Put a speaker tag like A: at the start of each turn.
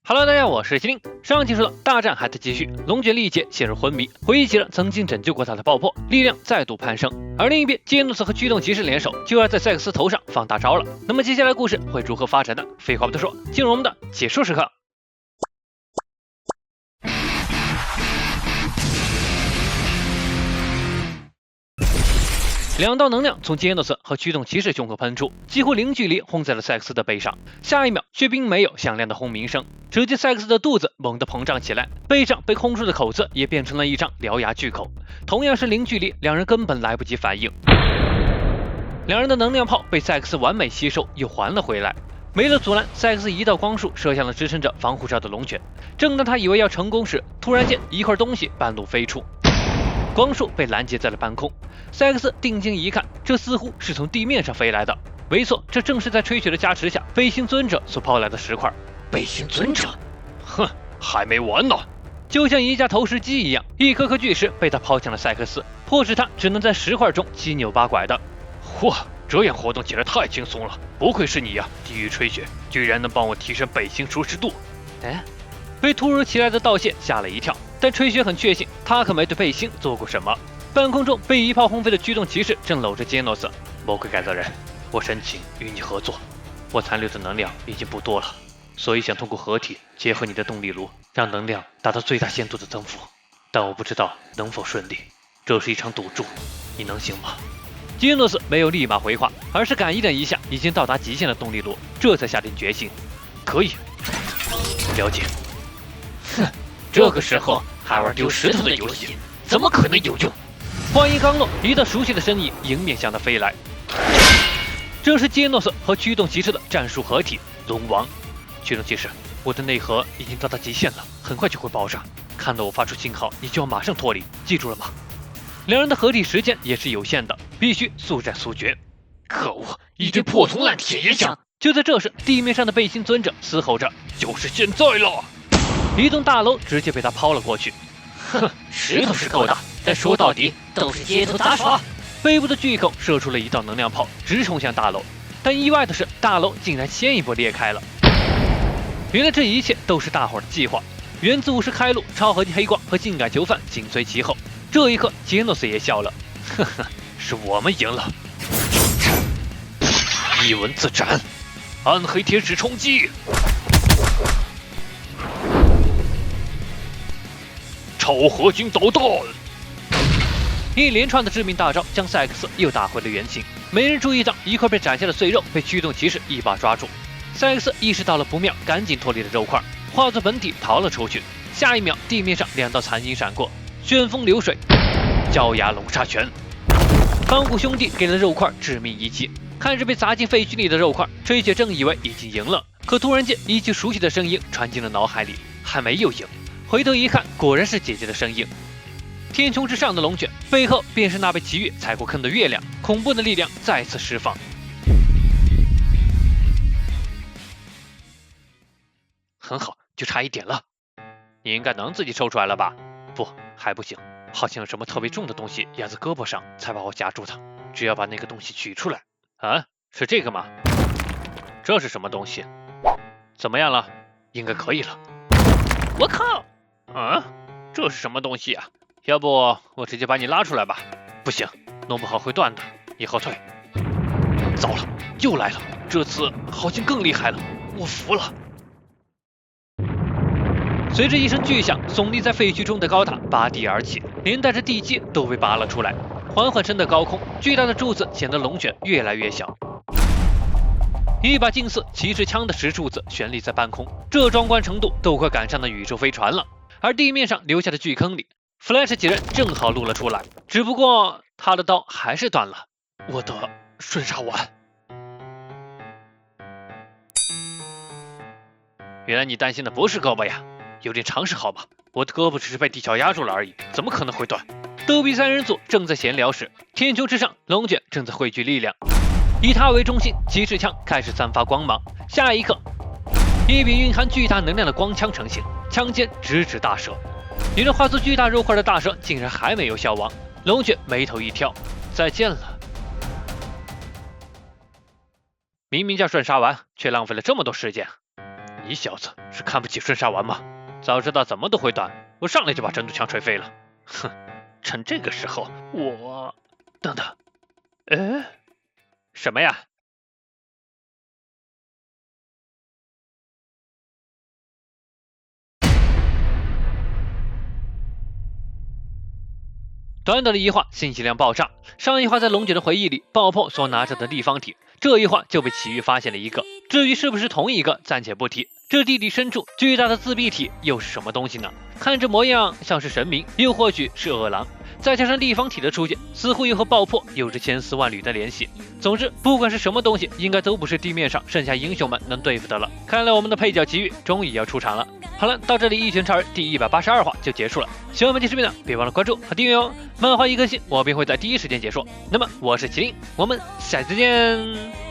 A: Hello， 大家好，我是麒麟。上期说到大战还在继续，龙卷力竭陷入昏迷，回忆起了曾经拯救过他的爆破，力量再度攀升。而另一边，杰诺斯和驱动骑士联手，就要在赛克斯头上放大招了。那么接下来故事会如何发展呢？废话不多说，进入我们的解说时刻。两道能量从杰诺斯和驱动骑士胸口喷出，几乎零距离轰在了赛克斯的背上。下一秒，却并没有响亮的轰鸣声，只见赛克斯的肚子猛地膨胀起来，背上被轰出的口子也变成了一张獠牙巨口。同样是零距离，两人根本来不及反应。两人的能量炮被赛克斯完美吸收，又还了回来。没了阻拦，赛克斯一道光束射向了支撑着防护罩的龙卷。正当他以为要成功时，突然间一块东西半路飞出。光束被拦截在了半空，赛克斯定睛一看，这似乎是从地面上飞来的。没错，这正是在吹雪的加持下，背心尊者所抛来的石块。
B: 背心尊者，
A: 哼，还没完呢！就像一架投石机一样，一颗颗巨石被他抛向了赛克斯，迫使他只能在石块中七扭八拐的。嚯，这样活动起来太轻松了，不愧是你呀，地狱吹雪，居然能帮我提升背心舒适度。哎，被突如其来的道谢吓了一跳。但吹雪很确信，他可没对背心做过什么。半空中被一炮轰飞的驱动骑士正搂着杰诺斯。魔鬼改造人，我申请与你合作。我残留的能量已经不多了，所以想通过合体结合你的动力炉，让能量达到最大限度的增幅。但我不知道能否顺利，这是一场赌注，你能行吗？杰诺斯没有立马回话，而是感应了一下已经到达极限的动力炉，这才下定决心。可以，了解。
B: 哼。这个时候还玩丢石头的游戏，怎么可能有用？
A: 话音刚落，一道熟悉的身影迎面向他飞来。这是杰诺斯和驱动骑士的战术合体龙王。驱动骑士，我的内核已经到达极限了，很快就会爆炸。看到我发出信号，你就要马上脱离，记住了吗？两人的合体时间也是有限的，必须速战速决。
B: 可恶，一堆破铜烂铁也想！
A: 就在这时，地面上的背心尊者嘶吼着：“就是现在了！”一栋大楼直接被他抛了过去。
B: 哼，石头是够大，但说到底都是街头杂耍。
A: 背部的巨口射出了一道能量炮，直冲向大楼。但意外的是，大楼竟然先一步裂开了。原来这一切都是大伙的计划。原子武士开路，超合金黑光和性感囚犯紧随其后。这一刻，杰诺斯也笑了。呵呵，是我们赢了。一文字斩，暗黑天使冲击。超合金导弹！一连串的致命大招将赛克斯又打回了原形。没人注意到一块被斩下的碎肉被驱动骑士一把抓住。赛克斯意识到了不妙，赶紧脱离了肉块，化作本体逃了出去。下一秒，地面上两道残影闪过，旋风流水，焦牙龙沙拳。帮虎兄弟给了肉块致命一击。看着被砸进废墟里的肉块，吹雪正以为已经赢了，可突然间一句熟悉的声音传进了脑海里：还没有赢。回头一看，果然是姐姐的声音。天穹之上的龙卷，背后便是那被奇月踩过坑的月亮，恐怖的力量再次释放。很好，就差一点了。你应该能自己抽出来了吧？不，还不行，好像有什么特别重的东西压在胳膊上，才把我夹住它。只要把那个东西取出来。啊，是这个吗？这是什么东西？怎么样了？应该可以了。我靠！啊，这是什么东西啊？要不我直接把你拉出来吧？不行，弄不好会断的，你后退。糟了，又来了，这次好像更厉害了，我服了。随着一声巨响，耸立在废墟中的高塔拔地而起，连带着地基都被拔了出来。缓缓升的高空，巨大的柱子显得龙卷越来越小。一把近似骑士枪的石柱子悬立在半空，这壮观程度都快赶上了宇宙飞船了。而地面上留下的巨坑里，Flash 几人正好露了出来，只不过他的刀还是断了。我的顺杀丸。原来你担心的不是胳膊呀，有点常识好吧？我的胳膊只是被地壳压住了而已，怎么可能会断？逗比三人组正在闲聊时，天穹之上，龙卷正在汇聚力量。以他为中心，骑士枪开始散发光芒。下一刻，一柄蕴含巨大能量的光枪成型，枪尖直指大蛇。一个化作巨大肉块的大蛇竟然还没有消亡，龙卷眉头一挑，再见了。明明叫顺沙丸，却浪费了这么多时间。你小子是看不起顺沙丸吗？早知道怎么都会断，我上来就把珍珠枪锤飞了。哼，趁这个时候，我……等等，什么呀？短短的一话，信息量爆炸。上一话在龙姐的回忆里，爆破所拿着的立方体，这一话就被奇遇发现了一个。至于是不是同一个，暂且不提。这地底深处巨大的自闭体又是什么东西呢？看这模样像是神明，又或许是饿狼。再加上立方体的出现，似乎又和爆破有着千丝万缕的联系。总之，不管是什么东西，应该都不是地面上剩下英雄们能对付的了。看来我们的配角奇遇终于要出场了。好了，到这里《一拳超人》第182话就结束了。喜欢本期视频呢，别忘了关注和订阅哦。漫画一颗星，我便会在第一时间解说。那么我是麒麟，我们下次见。